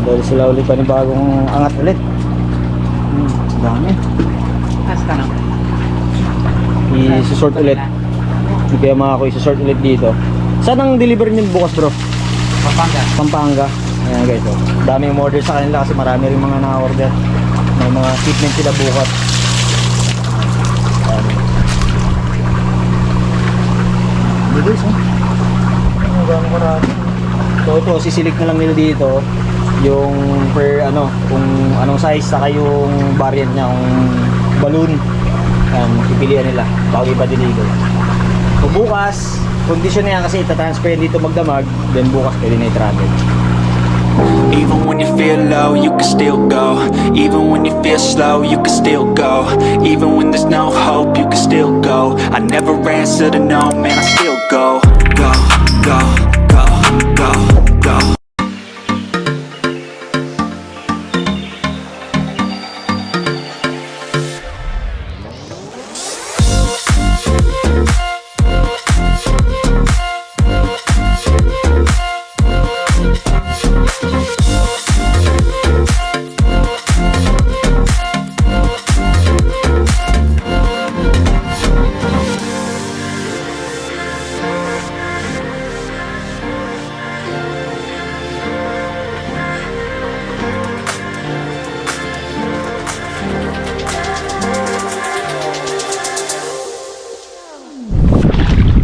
dahil sila ulit panibagong angat ulit. Dami. Hasta na. I-sort ulit. Kaya mga ako i-sort ulit dito. Saan ang deliver niyo bukas, bro? Pampanga. Pampanga. Ayan guys, oh. Dami yung order sa kanila kasi marami rin mga na-order. May mga shipment sila bukas. Hindi guys, oh. Ano gano'ng karami. So ito, sisilik na lang nila dito yung per ano, kung anong size saka yung variant niya, yung balloon. Ayan, pipilian nila bago ipa-deliver. So bukas, kondisyon na yan kasi itatransfer yan dito magdamag, then bukas pwede na i-travel. Even when you feel low, you can still go. Even when you feel slow, you can still go. Even when there's no hope, you can still go. I never answer to no, man, I still go. Go, go, go, go, go.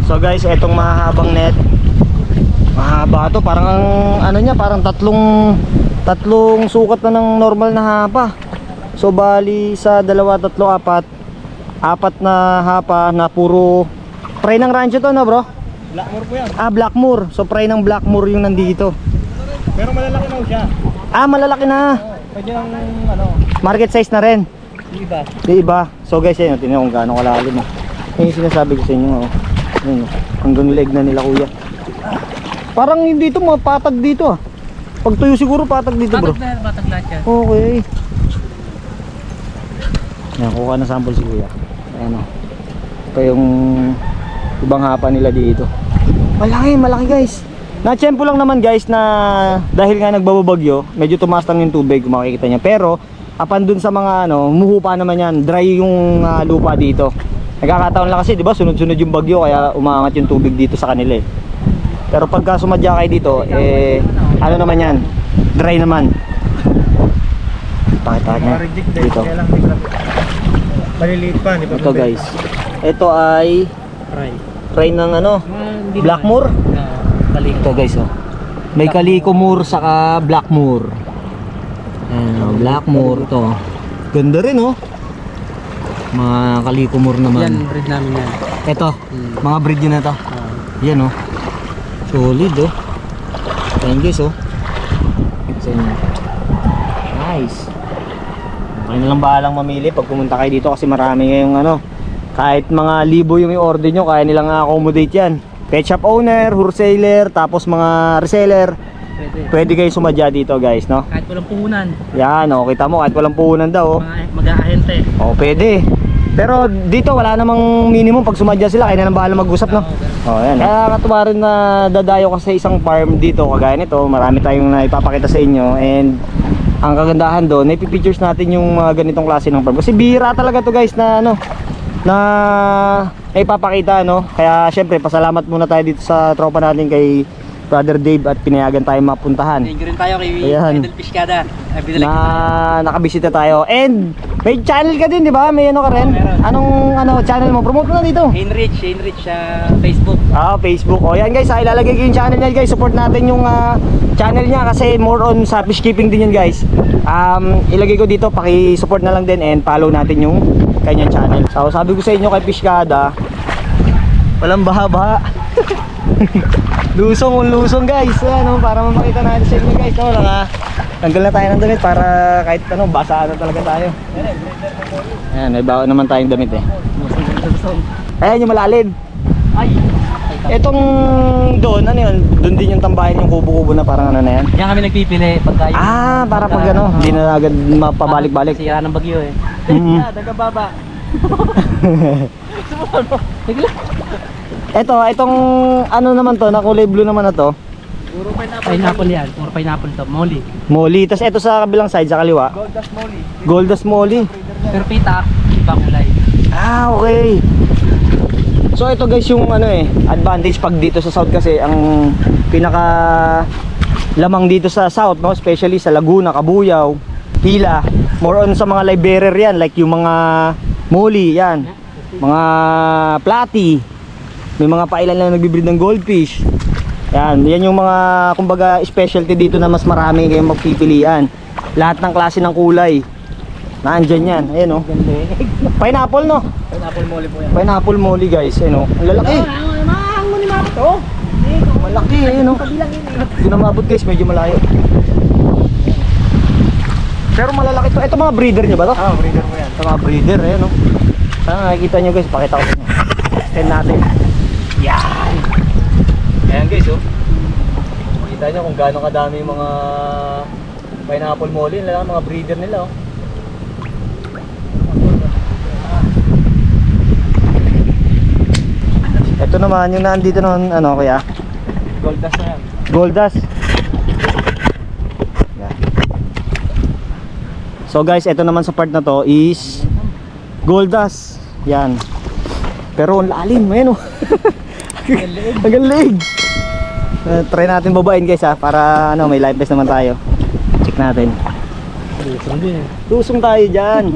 So guys, etong mahahabang net, mahaba to, parang ang ano niya, parang tatlong sukat na ng normal na hapa. So bali sa dalawa, tatlo, apat na hapa na puro fry ng rancho to, no bro? Blackmore po yan. Ah, Blackmore. So fry ng Blackmore yung nandito. Pero malalaki na siya. Ah, malalaki na. Pwede ng ano, Market size na rin. iba. Di iba. So guys, yan, tingnan kung gaano kalalim. Yan yung sinasabi ko sa inyo, oh. Yan, oh. Hanggang leg na nila kuya. Parang hindi ito mapatag dito, ah. Pag tuyo siguro patag dito, bro. Batag lahat yan. Okay. Yan, kuha na sample si kuya. Ayan, oh. Ito yung ibang hapa nila dito. Malaki guys. Na-tsempo lang naman guys na dahil nga nagbababagyo, medyo tumaas lang yung tubig kung makikita niya. Pero apan dun sa mga ano, humuhupa naman yan, dry yung lupa dito. Nagkakataon lang kasi, di ba, sunod-sunod yung bagyo kaya umaangat yung tubig dito sa kanila eh. Pero pagka sumadya kayo dito, ano naman yan, dry naman. Pakita niya dito. Maliliit pa, di ba? Ito guys, ito ay fry ng ano, Blackmore. Ito guys, oh. May Calico-Moor saka Blackmore. Ayan, oh, Blackmore ito. Ganda rin, oh. Mga Calico-Moor naman. Yan, breed namin yan. Ito, mga breed yun na to. Yan, oh. Solid, oh. Ayan guys, oh. Nice. Okay na lang bahalang mamili pag pumunta kayo dito kasi marami ngayong ano. Kahit mga libo yung order nyo, kaya nilang accommodate yan. Pet shop owner, wholesaler, tapos mga reseller, pwede kayo sumadya dito guys, no? Kahit walang puhunan. Yan, oh, kita mo kahit walang puhunan daw, oh. Mag-aahente. Oh, pwede. Pero dito wala namang minimum pag sumadya sila, kaya na lang bahala mag-usap, no? Oh, yan. Kaya katuwa rin na dadayo ka sa isang farm dito, kagaya nito, marami tayong naipapakita sa inyo. And ang kagandahan doon, napipictures natin yung mga ganitong klase ng farm. Kasi bihira talaga to guys na ano, na ipapakita, no? Kaya syempre pasalamat muna tayo dito sa tropa natin kay Brother Dave at pinayagan tayo mapuntahan. Thank you rin tayo kay Ayan. Idol Piscada. Na nakabisita tayo. And may channel ka din, di ba? May ano ka rin? Meron. Anong channel mo? Promote mo na dito. Heinrich Facebook. Ah, Facebook. O yan guys, ilalagay ko yung channel niya guys. Support natin yung channel niya kasi more on sa fish keeping din yan guys. Ilagay ko dito, paki-support na lang din and follow natin yung kanyang channel. So sabi ko sa inyo kay Piscada, walang baha-baha. Lusong guys. Ano, para makita natin sa inyo guys. No, tanggal na tayo ng damit para kahit ano, basa na talaga tayo. Ayan, may baon naman tayong damit eh. Ayan yung malalim. Ay. Etong doon, ano yun? Doon din yung tambahin yung kubo-kubo na parang ano na yan. Yan kami nagpipili pagka yung Para pag ano, hindi na agad mapabalik-balik. sira ng bagyo eh. Nagababa. Itong Itong ano naman to, na kulay blue naman na to. Puro pineapple. Pineapple yan. Puro pineapple to. Molly. Molly. Tapos ito sa kabilang side, sa kaliwa. Goldas Molly. Goldas Molly. Perpita. Ibang kulay. Ah, okay. So ito guys yung ano advantage pag dito sa South kasi ang pinaka lamang dito sa South, no, especially sa Laguna, Cabuyao, Hila, more on sa mga live bearer yan, like yung mga Molly yan, mga Platy, may mga pailan lang nagbibreed ng goldfish. Yan yung mga kumbaga specialty dito na mas marami kayong magpipilian. Lahat ng klase ng kulay nandyan yan, ayan o. Pineapple, no? Pineapple Molly po yan. Pineapple Molly guys, ayan o. Ang lalaki. Mahango ni Mama to. Malaki, ayan o. Hindi na maabot guys, medyo malayo. Pero malalaki to. Ito mga breeder nyo ba to? Breeder mo yan. Ito mga breeder, ayan o. Sana nakikita nyo guys, pakita ko sa inyo. Extend natin. Yan. Ayan guys o. Makita nyo kung gaano kadami yung mga Pineapple Molly nila, mga breeder nila o. Ito naman yung nandito noon, ano kaya? Goldas na yan. Goldas. Yan. So guys, ito naman sa part na to is Goldas. Yan. Pero ang lalim, ayan o. Ang liig. Try natin babain guys ha, para ano, may live test naman tayo. Check natin. Lusong din eh. Lusong tayo dyan.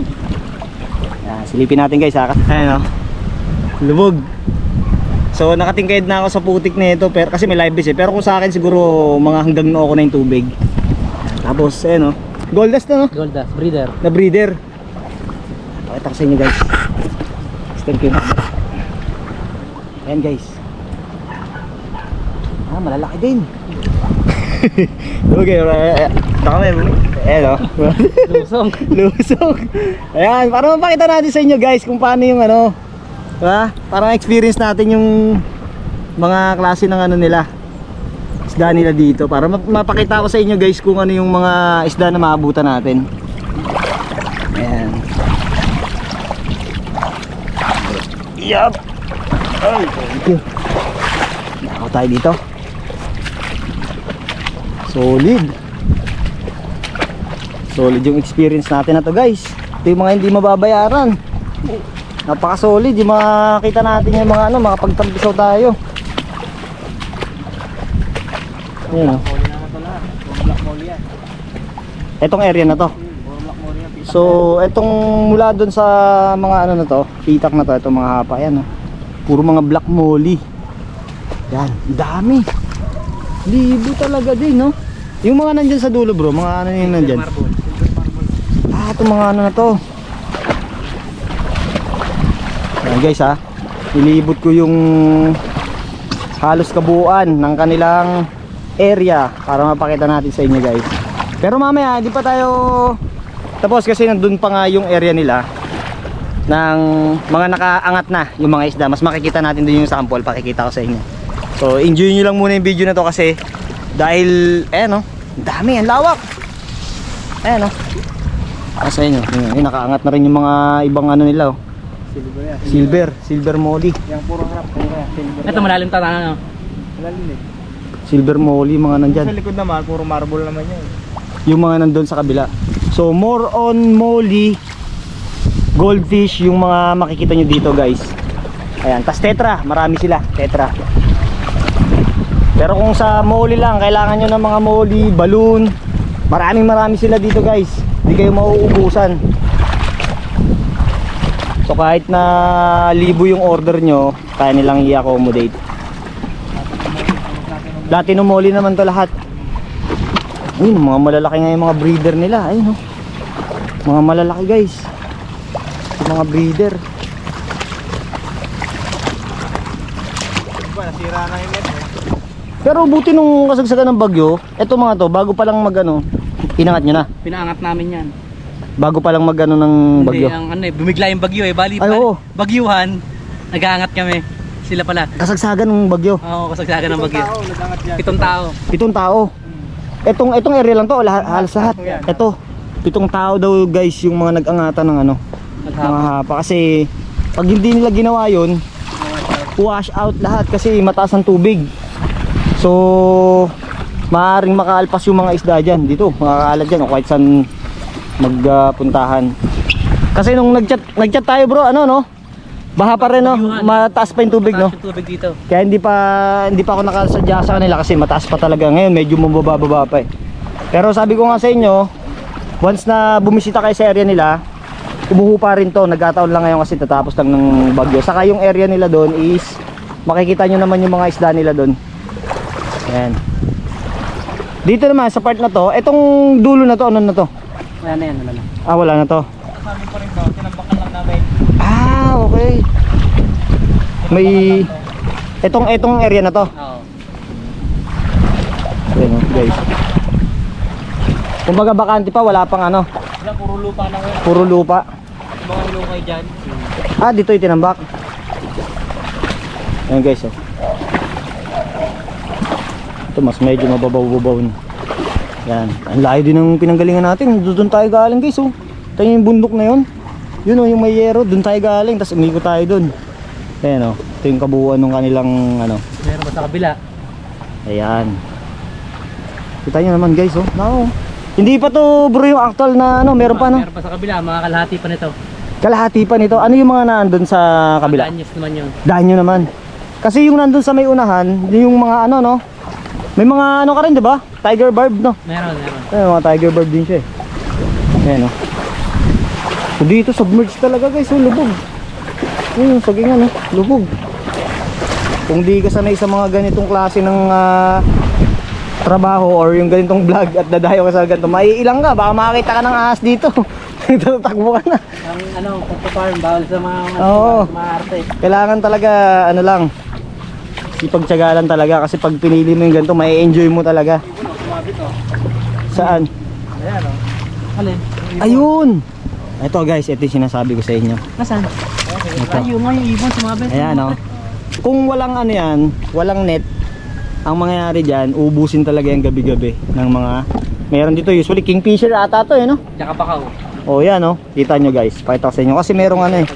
Yan, silipin natin guys ha. Ayan o. Lubog. So nakatingkayad na ako sa putik na ito pero kasi may live base pero kung sa akin siguro mga hanggang noo ko na yung tubig. Tapos ayan o. Goldas na no? Goldas. Breeder. Na breeder. Pakita ko sa inyo guys. Extend ko yun. Ayan guys. Ah, malalaki din. Okay, baka may ayan o. Lusong. Lusog. Ayan, para mapakita natin sa inyo guys kung paano yung ano, diba? Para experience natin yung mga klase ng ano nila, isda nila dito. Para mapakita ko sa inyo guys kung ano yung mga isda na maabutan natin. Ayan. Yup. Ay, thank you. Nako tayo dito. Solid. Solid yung experience natin na to guys. Ito yung mga hindi mababayaran. Napaka-solid yung makita natin yung mga ano, makapagtampisaw tayo. Ayun o. Molly naman to lahat. Puro black Molly yan. Etong area na to. Puro black Molly yan. So, etong mula dun sa mga ano na to, pitak na to, etong mga hapa, yan o. Puro mga black molly. Yan, dami. Libo talaga din, no? Yung mga nandyan sa dulo bro, mga ano yung nandyan? Marble. Silver marble. Ah, itong mga ano na to. Ayan guys ha, nilibot ko yung halos kabuuan ng kanilang area para mapakita natin sa inyo guys. Pero mamaya hindi pa tayo tapos kasi nandun pa nga yung area nila ng mga nakaangat na yung mga isda. Mas makikita natin dun yung sample, pakikita ko sa inyo. So enjoy nyo lang muna yung video na to kasi dahil ayan o, dami, ang lawak. Ayan o, sa inyo, yun, nakaangat na rin yung mga ibang ano nila o. Silver yan. Silver Molly. Yung puro harap. Silver. Ito malalim ta na ano. Malalim eh. Silver Molly mga nandyan. Sa likod naman, puro marble naman yan. Yung mga nandun sa kabila. So more on Molly, goldfish yung mga makikita nyo dito guys. Ayan, tas tetra, marami sila, tetra. Pero kung sa Molly lang, kailangan nyo ng mga Molly, balloon, marami sila dito guys. Hindi kayo mauubusan. So kahit na libo yung order nyo, kaya nilang i-accommodate. Dati no Molly naman to lahat. Ayun, mga malalaki nga yung mga breeder nila. Ayun, no? Mga malalaki guys. Yung mga breeder. Nasira na yung net eh. Pero buti nung kasagsagan ng bagyo, eto mga to, bago pa lang magano, inangat nyo na. Pinaangat namin yan. Bago pa lang magano ng bagyo. Hindi, ang ano eh, bumigla yung bagyo eh. Bali, Ay, oo. bagyuhan, nag-aangat kami. Sila pala. Kasagsagan ng bagyo. Oo, kasagsagan ng bagyo. nag-angat yan. 7 tao. 7 tao. Etong area lang to, halos lahat. Ito, 7 tao daw guys yung mga nag-angatan ng ano, mga hapa. Kasi pag hindi nila ginawa yun, wash out lahat kasi mataas ang tubig. So maaaring makaalpas yung mga isda dyan dito, makakaalat dyan o kahit saan magpuntahan. Kasi nung nagchat tayo bro, ano no, baha pa rin no, mataas pa yung tubig no. Mataas yung tubig dito. Kaya hindi pa ako nakasadya sa kanila kasi mataas pa talaga. Ngayon medyo mababa pa eh. Pero sabi ko nga sa inyo, once na bumisita kayo sa area nila, umuhupa rin to. Nagkataon lang ngayon kasi tatapos lang ng bagyo. Saka yung area nila doon is makikita nyo naman yung mga isda nila doon. Ayan. Dito naman sa part na to, etong dulo na to, ano na to? Wala na yan, wala na. Ah, wala na to. Kasama pa rin daw, tinambakan lang namin. Ah, okay. May etong area na to. Oo. Ayan oh, guys. Kumbaga bakante pa, wala pang ano, Wala, puro lupa na ngayon. puro lupa. Mga lukay dyan. Ah, dito itinambak. Ayan guys oh. Ito mas medyo mababaw-babaw na. Yan, ang layo din ng pinanggalingan natin. Doon tayo galing guys oh. Ito yung bundok na yun. Yun oh, yung may yero. Doon tayo galing, tapos umikot tayo doon. Ayan oh, ito yung kabuuan ng kanilang ano. Meron ba sa kabila? Ayan. Kita nyo naman guys oh. No. Hindi pa to bro yung actual na ano, meron pa no. Meron pa sa kabila, mga kalahati pa nito. Kalahati pa nito. Ano yung mga nandun sa kabila? Anyos naman yun. Danyo naman. Kasi yung nandun sa may unahan, yung mga ano no. May mga ano ka rin 'di ba? Tiger barb no. Meron. Ayun, mga tiger barb din siya eh. Ayan no. So, dito submerged talaga guys, oh, lubog. Ayun, saging ano, lubog. Kung di ka sanay sa mga ganitong klase ng trabaho or yung ganitong vlog at dadayo ka sa ganito, maiilang ka, baka makakita ka ng ahas dito. Tatakbo ka na. Ang ano, pagpaparm, bawal sa mga Oo. mga arte. Kailangan talaga ano lang, ipagtiyagalan talaga kasi pag pinili mo yung ganito, mai-enjoy mo talaga. Saan? Ayan o. Alin? Ayun! Ito guys, ito yung sinasabi ko sa inyo. Nasaan? Ayun nga yung ibon, sumabit. Ayan o. Kung walang ano yan, walang net, ang mangyayari dyan, ubusin talaga yung gabi-gabi ng mga, meron dito usually kingfisher ata to eh no? Tsaka pakaw. O yan o, kita nyo guys, pakita ko sa inyo kasi merong ano eh,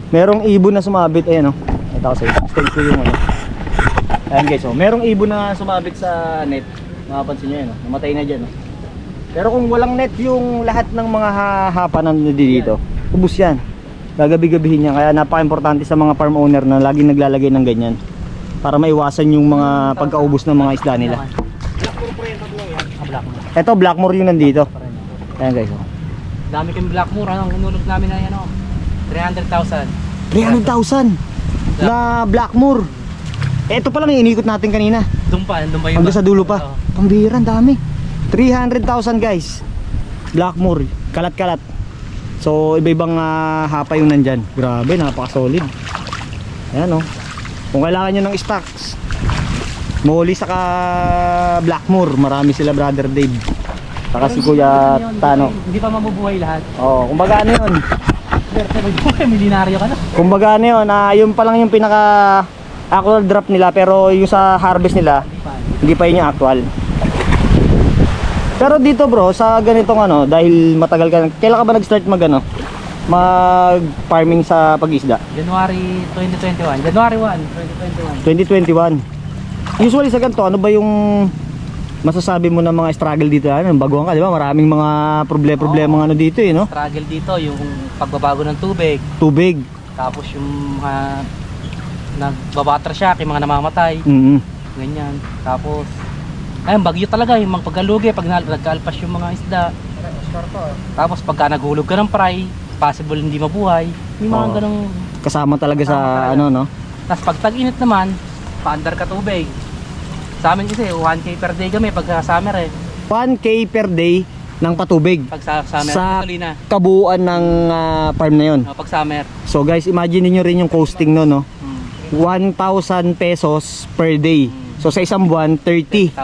merong ibon na sumabit, ayan o. Pakita ko sa inyo, stage ko yung ano. Ayan guys o, merong ibon na sumabit sa net, makapansin nyo yan o, namatay na dyan o. Pero kung walang net yung lahat ng mga hapa na dito, ubus yan. Gagabi-gabihin yan, kaya napaka-importante sa mga farm owner na laging naglalagay ng ganyan para maiwasan yung mga pagkaubos ng mga isda nila. Ito Blackmore yung nandito. Ayan guys oh. Dami kami Blackmore, ang hinulog namin na yan o. 300,000. 300,000 na Blackmore. Ito pala yung inikot natin kanina. Doon pa yung Hanggang sa dulo pa. Oo. Pambira, dami. 300,000 guys. Blackmore, kalat-kalat. So iba-ibang hapa yung nandyan. Grabe, napaka-solid. Ayan oh. Kung kailangan nyo ng stocks, Moli saka Blackmore, marami sila brother Dave. Saka si Kuya Tano. Hindi pa mabubuhay lahat. Oo, kumbaga ano yun? Pero milyonaryo ka na. Kumbaga ano yun, yun pa lang yung pinaka actual drop nila, pero yung sa harvest nila, hindi pa yun yung actual. Pero dito bro, sa ganitong ano, dahil matagal ka, kailan ka ba nag-start mag-farming sa pag-isda? January 2021. January 1, 2021. 2021. Usually sa ganito, ano ba yung masasabi mo na mga struggle dito? Ano, baguhan ka, di ba? Maraming mga problema ano dito eh, no? Struggle dito, yung pagbabago ng tubig. Tubig. Tapos yung mga nagbabatter shock, yung mga namamatay. Ganyan. Tapos, ayun, bagyo talaga, yung mga pagkalugi, pag nagkaalpas yung mga isda. Tapos pagka naghulog ka ng fry, possible hindi mabuhay. May mga ganong kasama talaga sa ano no. Tapos pag tag-init naman, paandar ka tubig. Sa amin kasi 1K per day kami pag summer eh. 1K per day ng patubig Pag sa summer, sa gasolina. kabuuan ng farm na yon. Pag summer. So guys, imagine niyo rin yung costing no. 1,000 pesos per day. So sa isang buwan, 30,000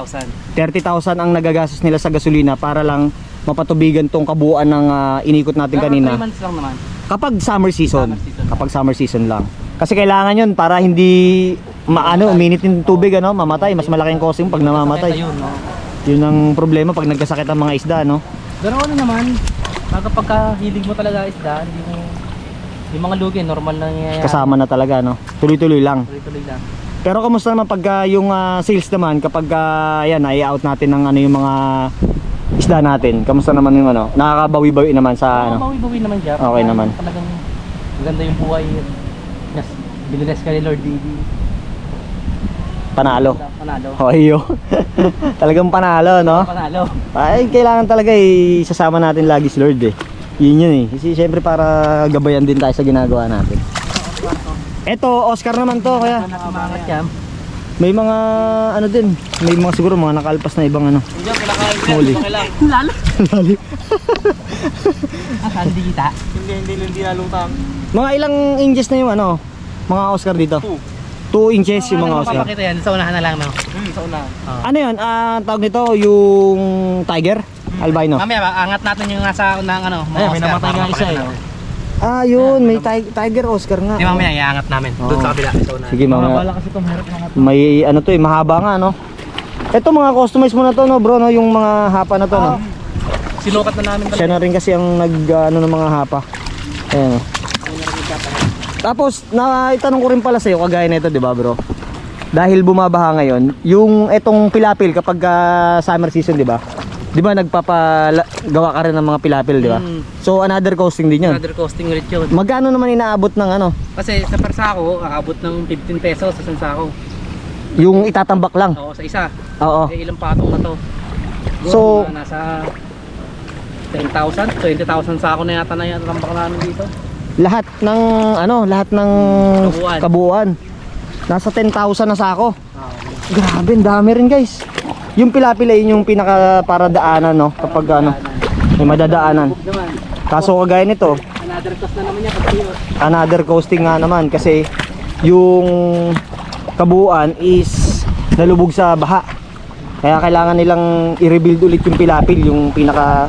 ang nagagastos nila sa gasolina para lang mapatubigan tong kabuuan ng inikot natin Pero kanina. 3 months lang naman. Kapag summer season. Summer season. Kapag summer season lang. Kasi kailangan yun para hindi uminit yung tubig ano, mamatay. Mas malaking costing pag namamatay. Yun, no? Yun ang problema pag nagkasakit ang mga isda no. Pero ano naman, pagka hilig mo talaga isda, hindi mo yung mga lugi normal na nangyayari. Kasama na talaga no. Tuloy-tuloy lang. Tuloy-tuloy lang. Pero kamusta naman pagka yung sales naman kapag yan i-out natin ng ano yung mga isda natin? Kamusta naman yung ano? Nakakabawi-bawi naman sa ano? Bawi-bawi naman siya. Okay naman. Talagang maganda yung buhay. Yes, biniles ka ni Lord Didi. Panalo. Panalo. Hoyo. Talagang panalo, no? Panalo. Ay, kailangan talaga isasama natin lagi si Lord eh. Yun yun eh. Kasi syempre para gabayan din tayo sa ginagawa natin. Eto, Oscar naman to, kaya. Nakamangat yan. May mga ano din, may mga siguro mga nakalpas na ibang ano. Hindi ako kinakain ko. Huli. Lalo. Lali. Hindi kita. Hindi nalutang. Mga ilang inches na yung ano, mga Oscar dito? 2 inches yung mga Oscar. Papakita yan. Sa unahan na lang, no? Sa una. Ano yun? Tawag nito yung tiger? Albino? Mamaya, angat natin yung nasa unang ano. Ay, may namatay nga isa eh. Yun, may tiger Oscar nga. Hindi, mamaya, iangat namin. Doon sa kabila. Sa unahan. Sige mga, Bala kasi itong harap mga may ano to eh, mahaba nga no. Ito mga customize mo na to no bro no, yung mga hapa na to no. Sinukat na namin Siya na rin kasi ang nag ano ng mga hapa. Ayan. Tapos naitanong ko rin pala sa iyo kagaya nito, 'di ba, bro? Dahil bumabaha ngayon, yung etong pilapil kapag summer season, 'di ba? 'Di ba nagpapagawa ka rin ng mga pilapil, 'di ba? So another costing din 'yun. Another costing ulit yun. Magkano naman inaabot ng ano? Kasi sa persako, aabot ng 15 pesos sa isang sako. Yung itatambak lang. Oo, sa isa. Oo. Eh, ilang patong na to? So, Mga nasa 10,000, 20,000 sako na yata na yung tambak namin dito. lahat ng ano, lahat ng Kabuuan. kabuuan. Nasa 10,000 na sako. Grabe, ang dami rin, guys. Yung pilapila yun yung pinaka para daanan, no, kapag ano, may madadaanan. Naman, Kaso kagaya nito, another cost na naman yan pag kayo. another costing nga naman kasi yung kabuuan is nalubog sa baha. Kaya kailangan nilang i-rebuild ulit yung pilapil, yung pinaka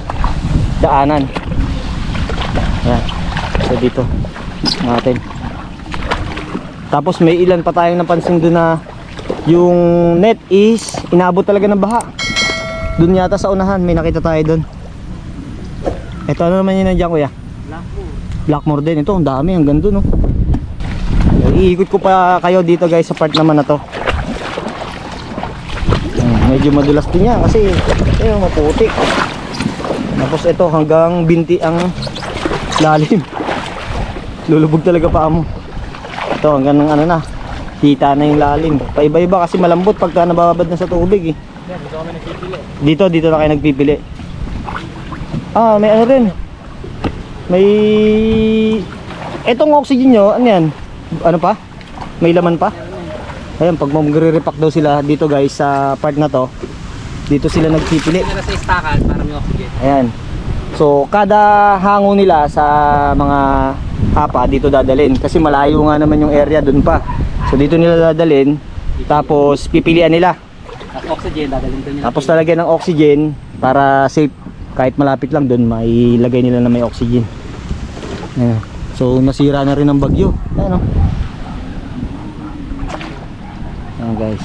daanan. Ayan. So dito natin. Tapos may ilan pa tayong napansin doon na yung net is inabot talaga ng baha. Doon yata sa unahan may nakita tayo doon. Ito ano naman yun nandiyan, kuya? Blackmore din. Ito ang dami hanggang doon, no? Iikot ko pa kayo dito, guys, sa part naman na to. Medyo madulas din yan kasi ayun, maputik. Tapos ito hanggang binti ang lalim. Lulubog talaga pa mo. Ito hanggang ng ano na, kita na yung lalim. Paiba-iba kasi malambot pagka nababad na sa tubig eh. Dito kami nagpipili. Dito na kayo nagpipili. May ano rin. May etong oxygen nyo, ano yan? Ano pa? May laman pa? Ayan, pag magre-repack daw sila dito, guys, sa part na to, dito sila nagpipili. Hindi na sa istakan para may oxygen. Ayan. So, kada hango nila sa mga hapa, dito dadalhin. Kasi malayo nga naman yung area dun pa. So, dito nila dadalhin. Tapos, pipilian nila. Tapos oxygen, dadalhin doon yun. Tapos lalagyan ng oxygen para safe. Kahit malapit lang dun, mailagay nila na may oxygen. Ayan. So, nasira na rin ang bagyo. Ayan, o. Ayan, guys.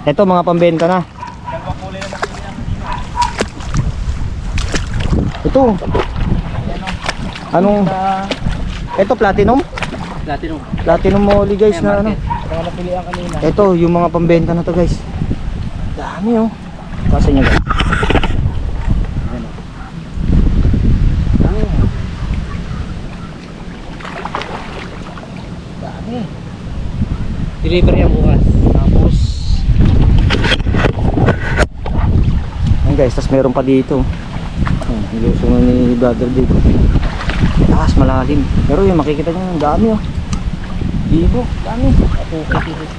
Ito, mga pambenta na. Ito. Anong? Ito, platinum? Platinum. Platinum moly, guys, na ano. Kaya napilihan kanina. Ito, yung mga pambenta na to, guys. Dami, oh. Kasi nyo, guys. Dami. Deliver yan bukas. Tapos ayun, guys, tas meron pa dito. Ayun, nilusungan ni brother dito. Taas, malalim. Pero yung makikita nyo, ang dami, oh. Libo, dami.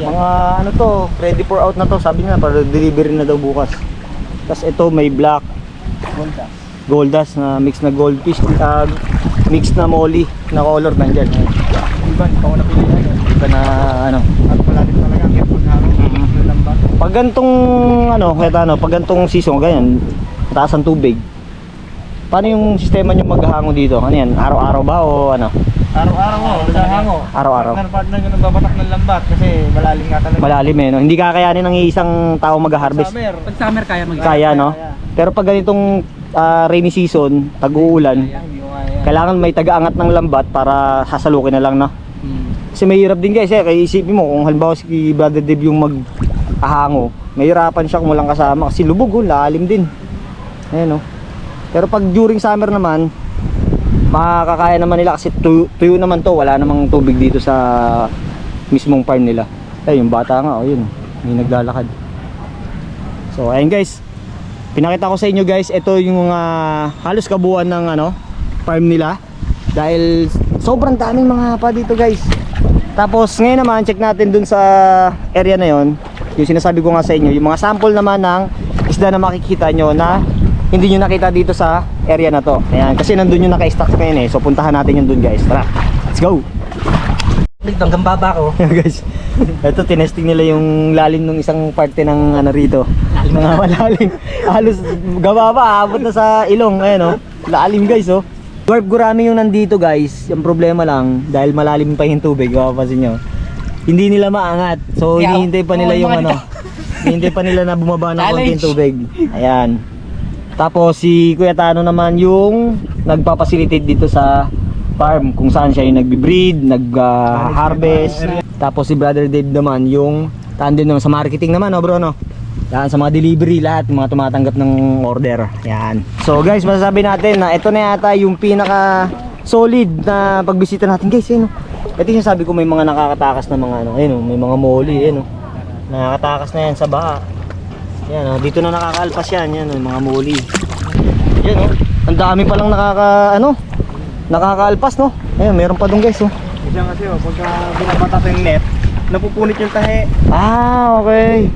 Mga ano to, ready for out na to. Sabi niya para delivery na daw bukas. Tas ito may black goldas na mix na goldfish, mix na molly na color nandyan. Iban, ikaw na pilihan. Iba na ano. At palagi talaga ang pagharap ng lambat. Pag gantong ano, kaya ano, pag gantong season ganyan, taas ang tubig. Paano yung sistema niyo maghahango dito? Ano yan? Araw-araw ba o ano? Araw-araw mo, naghahango. Araw-araw. Partner na ganun babatak ng lambat kasi malalim nga talaga. Malalim eh, no? Hindi kakayanin ng isang tao mag-harvest. Summer. Pag summer kaya mag Kaya, no? Pero pag ganitong rainy season, tag-uulan, Hindi mo kaya. kailangan may taga-angat ng lambat para sasalukin na lang, no? Kasi mahirap din guys kaya isipin mo kung halimbawa si Brother Dave yung mag-ahango, mahirapan siya kung walang kasama kasi lubog oh, lalim din. Ayan oh. Pero pag during summer naman, makakakaya naman nila kasi tuyo naman to, wala namang tubig dito sa mismong farm nila. Ay, yung bata nga, oh yun, may naglalakad. So ayun guys, pinakita ko sa inyo guys, ito yung halos kabuuan ng farm nila. Dahil sobrang daming mga hapa dito guys. Tapos ngayon naman, check natin dun sa area na yon. Yung sinasabi ko nga sa inyo, yung mga sample naman ng isda na makikita nyo na hindi nyo nakita dito sa area na to. Ayan, kasi nandun yung naka-stock ngayon eh. So puntahan natin yun dun guys. Tara, let's go! Hanggang baba ko. Guys, ito tinesting nila yung lalim ng isang parte ng rito. Mga malalim. Halos gaba pa, abot na sa ilong. Ayan oh, lalim guys oh. Dwarf gurami yung nandito guys. Yung problema lang, dahil malalim pa yung tubig, kapapansin nyo, hindi nila maangat. So hinihintay pa nila yung hinihintay pa nila na bumaba ng konting tubig. Ayan. Tapos si Kuya Tano naman yung nagpapacilitate dito sa farm kung saan siya yung nagbi-breed, nag-harvest. Tapos si Brother Dave naman yung tandem naman sa marketing naman, no bro, no? Yan, sa mga delivery, lahat, mga tumatanggap ng order. Yan. So guys, masasabi natin na ito na yata yung pinaka solid na pagbisita natin guys. Ayun, ito yung sabi ko, may mga nakakatakas na mga ayun, may mga moli, ayun, nakakatakas na yan sa baha. Yan, dito na nakakaalpas yan, yan, mga moli. Yan, ang dami palang nakakaalpas, no? Ayun, meron pa dun guys, oh. Diyan kasi pagka binabatak yung net, napupunit yung tahe. Ah, okay.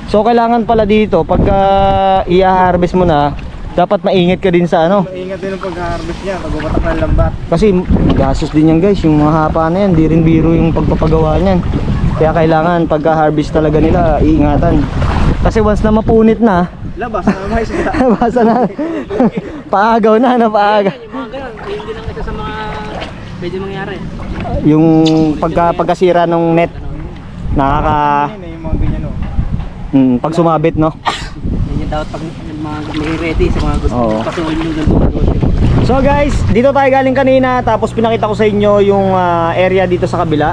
So kailangan pala dito pagka i-harvest mo na, dapat maingat ka din sa Maingat din ang pag-harvest niya, pag bumatak ng lambat. kasi gastos din yan guys, yung mga hapa na yan, di rin biro yung pagpapagawa niyan. Kaya kailangan pagka-harvest talaga nila, iingatan. Kasi once na mapunit na, Labas na may isda. basa na. Paagaw na, paagaw. Yung mga ganun, hindi lang isa sa mga pwede mangyari. Yung pagkasira ng net, nakaka Yung mga ganyan oh. pag sumabit, no? Yan yung dapat pag mga may ready sa mga gusto Oo. pasukin yung ganito. So guys, dito tayo galing kanina, tapos pinakita ko sa inyo yung area dito sa kabila.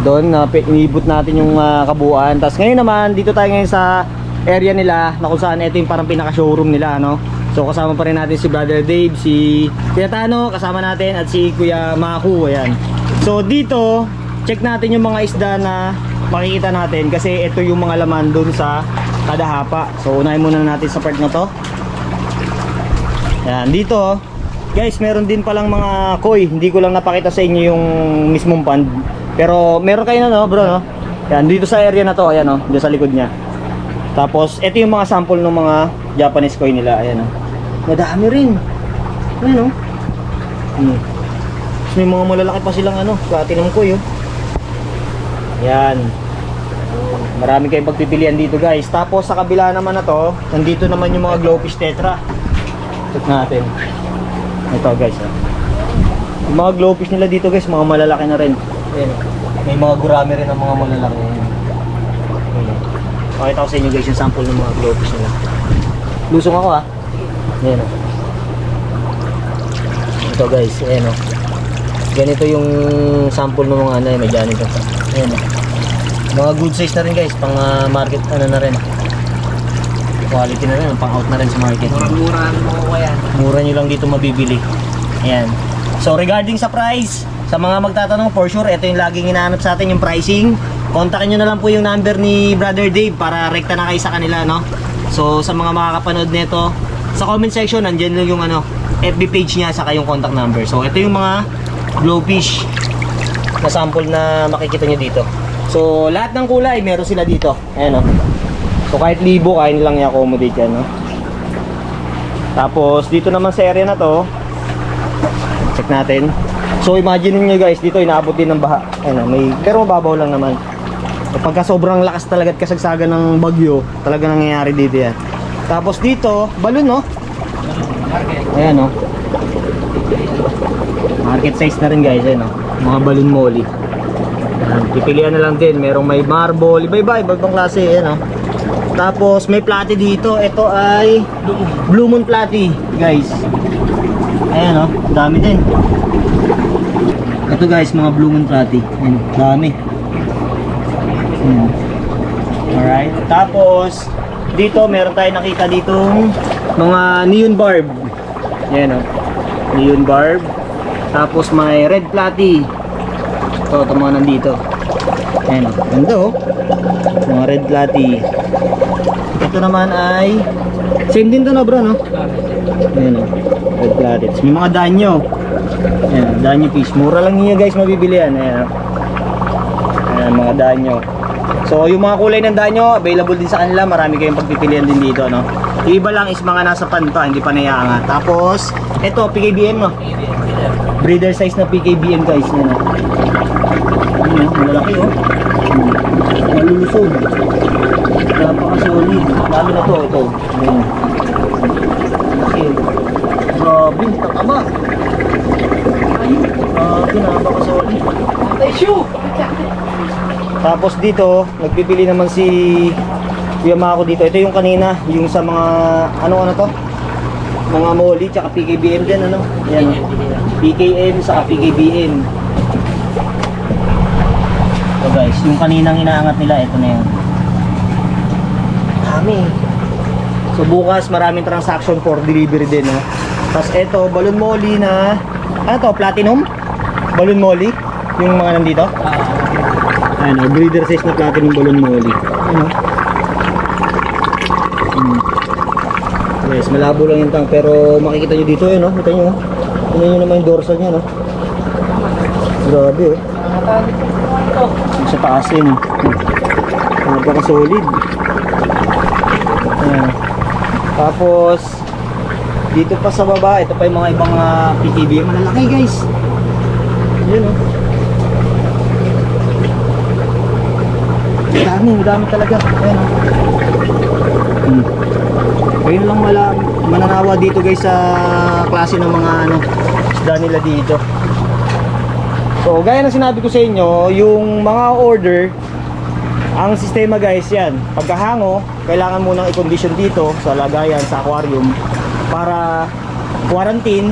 Doon inibot natin yung kabuuan. Tapos ngayon naman, dito tayo ngayon sa area nila na kung saan ito yung parang pinaka showroom nila, no? So kasama pa rin natin si Brother Dave, si Kuya Tano, kasama natin, at si Kuya Maku. Ayan. So dito, check natin yung mga isda na makikita natin kasi ito yung mga laman doon sa kada hapa. So unahin muna natin sa part na to. Ayan, dito guys, meron din palang mga koi. Hindi ko lang napakita sa inyo yung mismong pond, pero meron kayo na, no bro, no? Ayan, dito sa area na to, ayan, no, dito sa likod nya. Tapos ito yung mga sample ng mga Japanese koi nila, ayan, no. Madami rin. Ayan, no. May mga malalaki pa silang platinum koi, oh. Yan. Marami kayong pagpipilian dito guys. Tapos sa kabila naman na to, nandito naman yung mga glowfish tetra. Check natin. Ito guys, yung mga glowfish nila dito guys, mga malalaki na rin. Ayan. May mga gurami rin ang mga malalaki. Pakita ko sa inyo guys yung sample ng mga glowfish nila. Lusong ako, ha. Ayan. Ito guys, ayan, ganito yung sample ng mga may ganito. Ayan, mga good size na rin guys, pang market na rin. Quality na rin, pang out na rin sa market. Murang-mura mo yan. Mura nyo lang dito mabibili. Ayan. So regarding sa price, sa mga magtatanong, for sure ito yung laging hinahanap sa atin, yung pricing. Kontakin nyo na lang po yung number ni Brother Dave para rekta na kayo sa kanila, no? So sa mga makakapanood nito, sa comment section nandiyan lang yung FB page niya saka yung contact number. So ito yung mga glowfish na sample na makikita nyo dito. So lahat ng kulay meron sila dito. Ayan, no? So kahit libo, kaya nilang i-accommodate yan, no? Tapos dito naman sa area na to, check natin. So imagine niyo guys, dito inaabot din ng baha. Ayan, pero mababaw lang naman. So, pagka sobrang lakas talaga at kasagsagan ng bagyo, talaga nangyayari dito yan. Tapos dito, balon, no? Ayan, no? Market size na rin guys, ayan, no? Mga balon molly. Ayan, pipilian na lang din. Merong may marble, ibang klase, ayan, no? Tapos may platy dito. Ito ay Blue Moon platy, guys. Ayan, no? Dami din. Ito guys, mga Blue Moon Trati. Ayan, dami. Ayan. Alright. Tapos, dito meron tayo nakita ditong mga neon barb. Ayan o. Neon barb. Tapos may red platy. Ito mga nandito. Ayan o. Ganda o. Mga red platy. Ito naman ay same din to na bro, no? Ayan o. Red platy. May mga danyo. Ayan, danyo fish. Mura lang niya guys mabibili yan. Ayan o. Ayan, mga danyo. So yung mga kulay ng danyo, available din sa kanila. Marami kayong pagpipilian din dito, no? Iba lang is mga nasa pan pa, hindi pa nayaangat. Tapos, ito, PKBM, no? Breeder size na PKBM, guys. Yan, no? Yan, malaki, oh. Malulusog. Napaka-solid. Lalo na to, ito. Ayan. Malaki, oh. Grabe, tatama. Grabe, napaka-solid. Tapos dito, nagpipili naman si Kuya Mako dito. Ito yung kanina, yung sa mga ano to? Mga molly tsaka PKBM din, ano? Yan. PKM sa PKBM. So guys, yung kaninang inaangat nila, ito na yan. Dami. So bukas maraming transaction for delivery din, no? Tapos ito, balloon molly na ano to? Platinum? Balloon molly? Yung mga nandito? Ano, breeder size na platinum balloon molly. Ano? Yes, malabo lang yung tang pero makikita nyo dito yun, no? Kita nyo, tingnan nyo naman yung dorsal nya, no? Grabe, oh. Sa taas yun, napaka-solid. Ayan. Tapos dito pa sa baba, ito pa yung mga ibang PTB. Malalaki guys. Yun, oh. Dami talaga. Ayan, oh. Ayun lang mananawa dito guys sa klase ng mga ano isda nila dito. So gaya ng sinabi ko sa inyo, yung mga order, ang sistema guys yan, pagkahango kailangan mo nang i-condition dito sa lagayan sa aquarium para quarantine,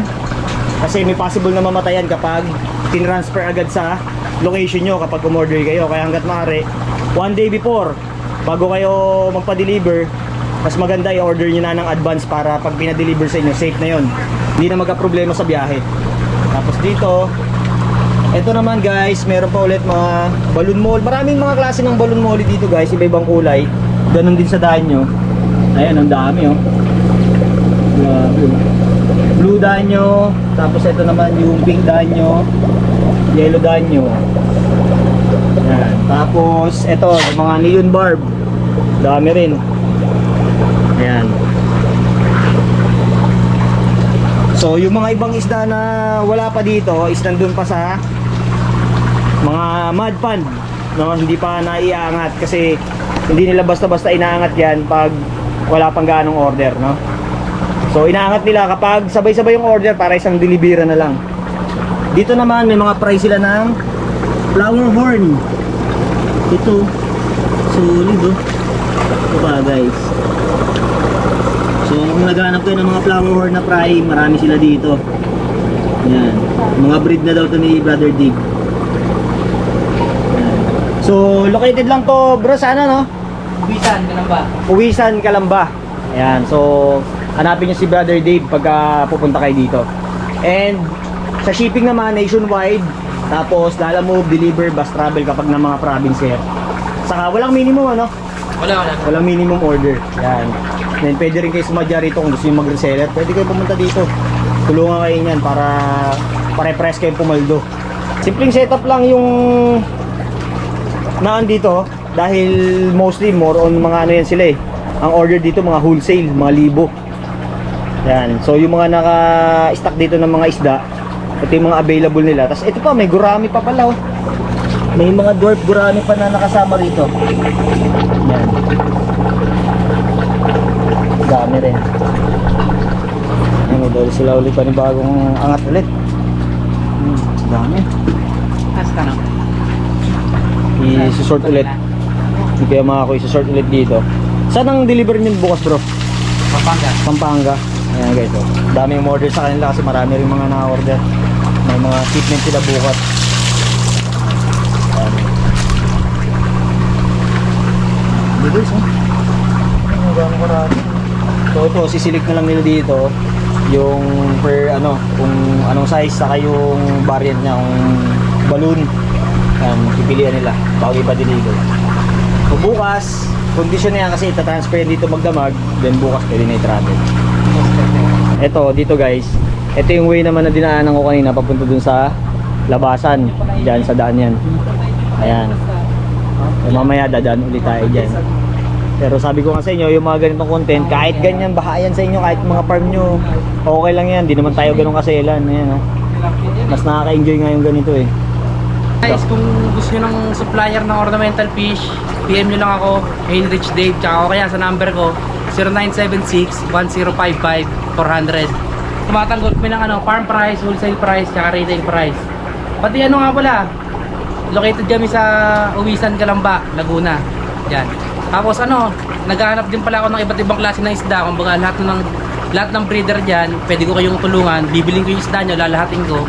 kasi may possible na mamatayan kapag tinransfer agad sa location nyo kapag umorder kayo. Kaya hanggat maaari 1 day before bago kayo magpa-deliver, mas maganda i-order nyo na ng advance para pag pinadeliver sa inyo, safe na yon. Hindi na magka-problema sa biyahe. Tapos dito, ito naman guys, meron pa ulit mga balloon mold. Maraming mga klase ng balloon mold dito guys, iba-ibang kulay. Ganon din sa danyo. Ayan, ang dami, oh. Blue danyo. Tapos ito naman yung pink danyo, yellow danyo. Ayan. Tapos ito, yung mga neon barb. Dami rin. Ayan. So yung mga ibang isda na wala pa dito is nandun pa sa mga mud pond, no? Hindi pa naiangat kasi hindi nila basta-basta inaangat yan pag wala pang ganong order, no? So inaangat nila kapag sabay-sabay yung order para isang delibera na lang. Dito naman may mga price sila ng flower horn. Ito solid, oh. Ito pa guys. So kung naghanap kayo ng mga flower horn na fry, marami sila dito. Yan. Mga breed na daw to ni Brother Dig. Yan. So located lang to bro sa ano, no? Uwisan, Kalamba. Uwisan, Kalamba. Ayan. So hanapin nyo si Brother Dave pagka pupunta kayo dito. And sa shipping naman nationwide. Tapos lalamove, deliver, bus travel kapag ng mga province here. Saka walang minimum, ano? Wala. Walang minimum order. Yan. Then pwede rin kayo sumadya rito kung gusto nyo mag-reseller. Pwede kayo pumunta dito. Tulungan kayo niyan para pare-press kayo pumaldo. Simpleng setup lang yung naan dito. Dahil mostly more on mga ano yan sila eh. Ang order dito mga wholesale, mga libo. Yan. So yung mga naka-stock dito ng mga isda, ito yung mga available nila. Tapos ito pa, may gurami pa pala, oh. May mga dwarf gurami pa na nakasama rito. Yan. Dami rin. Yan, may dahil sila ulit pa ni bagong angat ulit. Dami. Hasta na. I-sort ulit. Hindi kaya mga i-sort ulit dito. Saan ang deliver nyo bukas bro? Pampanga. Pampanga. Ayan guys, oh. Dami yung order sa kanila kasi marami rin mga na-order. May mga shipment sila bukas. Hindi guys, gano'n karami. So ito, sisilik na lang nila dito yung per ano, kung anong size saka yung variant niya, kung balloon. Yan, pipilian nila bago ipa-deliver. So bukas, condition na yan kasi itatransfer yan dito magdamag, then bukas pwede na i-travel. Ito, dito guys, ito yung way naman na dinaanan ko kanina papunta dun sa labasan, dyan sa daan yan. Ayan. So, mamaya dadaan ulit tayo dyan. Pero sabi ko nga sa inyo, yung mga ganitong content, kahit ganyan, baka yan sa inyo, kahit mga farm nyo, okay lang yan, di naman tayo ganun kaselan. Ayan, oh. Mas nakaka-enjoy nga yung ganito eh. Guys, kung gusto nyo ng supplier ng ornamental fish, PM nyo lang ako, Heinrich Dave, tsaka ako kaya sa number ko, 0976-1055-400. Tumatanggol kami ng ano, farm price, wholesale price, tsaka retail price. Pati ano nga pala, located kami sa Uwisan, Calamba, Laguna. Yan. Tapos ano, naghahanap din pala ako ng iba't ibang klase ng isda. Kumbaga lahat ng breeder diyan, pwede ko kayong tulungan. Bibiling ko yung isda niyo, lalahatin ko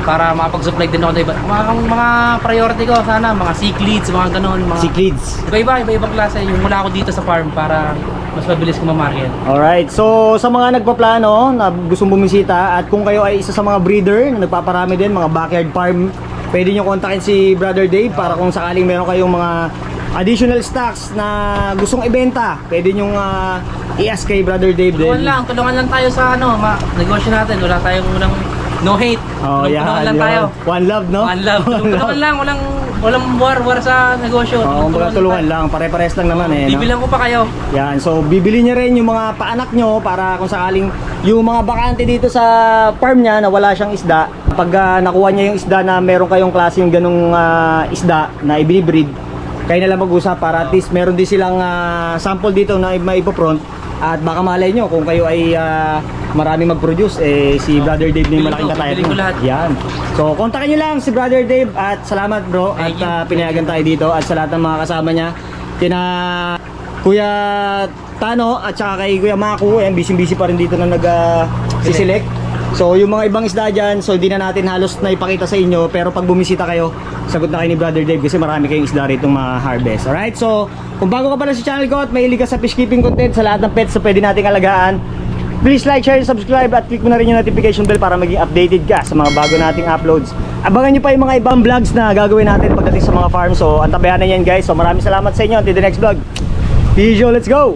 para makapag-supply din ako ng mga priority ko sana, mga cichlids, mga ganon, mga Cichlids. iba-ibang klase yung mula ako dito sa farm para mas mabilis ko ma-market. Alright, so sa mga nagpaplano na gustong bumisita at kung kayo ay isa sa mga breeder na nagpaparami din, mga backyard farm, pwede nyo kontakin si Brother Dave para kung sakaling meron kayong mga additional stocks na gustong ibenta, pwede nyo i-ask kay Brother Dave din. Tulungan lang tayo sa ano, negosyo natin. Wala tayong no hate. Oh, Tulungan lang tayo. One love, no? One love. Tulungan lang, walang war sa negosyo. Oo, tulungan lang, pare-pares lang naman eh. No? Bibilang ko pa kayo. Yan, so bibili niya rin yung mga paanak nyo para kung sakaling yung mga bakante dito sa farm niya na wala siyang isda, pag nakuha niya yung isda na meron kayong klase yung ganung isda na ibinibreed, kayo na lang mag-usap para at least meron din silang sample dito na maipo-front. At baka malay nyo kung kayo ay maraming mag-produce, si Brother Dave na yung malaking katayan Bibiling ko lahat. Yan. So kontakin nyo lang si Brother Dave at salamat bro at Thank you. pinayagan tayo dito at sa lahat ng mga kasama niya. Kina Kuya Tano at saka kay Kuya Maku, ayan, busy pa rin dito na nag-siselect. So yung mga ibang isda dyan, so hindi na natin halos na ipakita sa inyo, pero pag bumisita kayo, sagot na kayo ni Brother Dave kasi marami kayong isda rito ma-harvest. Alright, so kung bago ka pala sa channel ko at mahilig ka sa fish keeping content sa lahat ng pets na pwede nating alagaan, please like, share, and subscribe at click mo na rin yung notification bell para maging updated ka sa mga bago nating uploads. Abangan nyo pa yung mga ibang vlogs na gagawin natin pagdating sa mga farm. So antabayan na yan guys. So maraming salamat sa inyo. Until the next vlog. Pijo, let's go!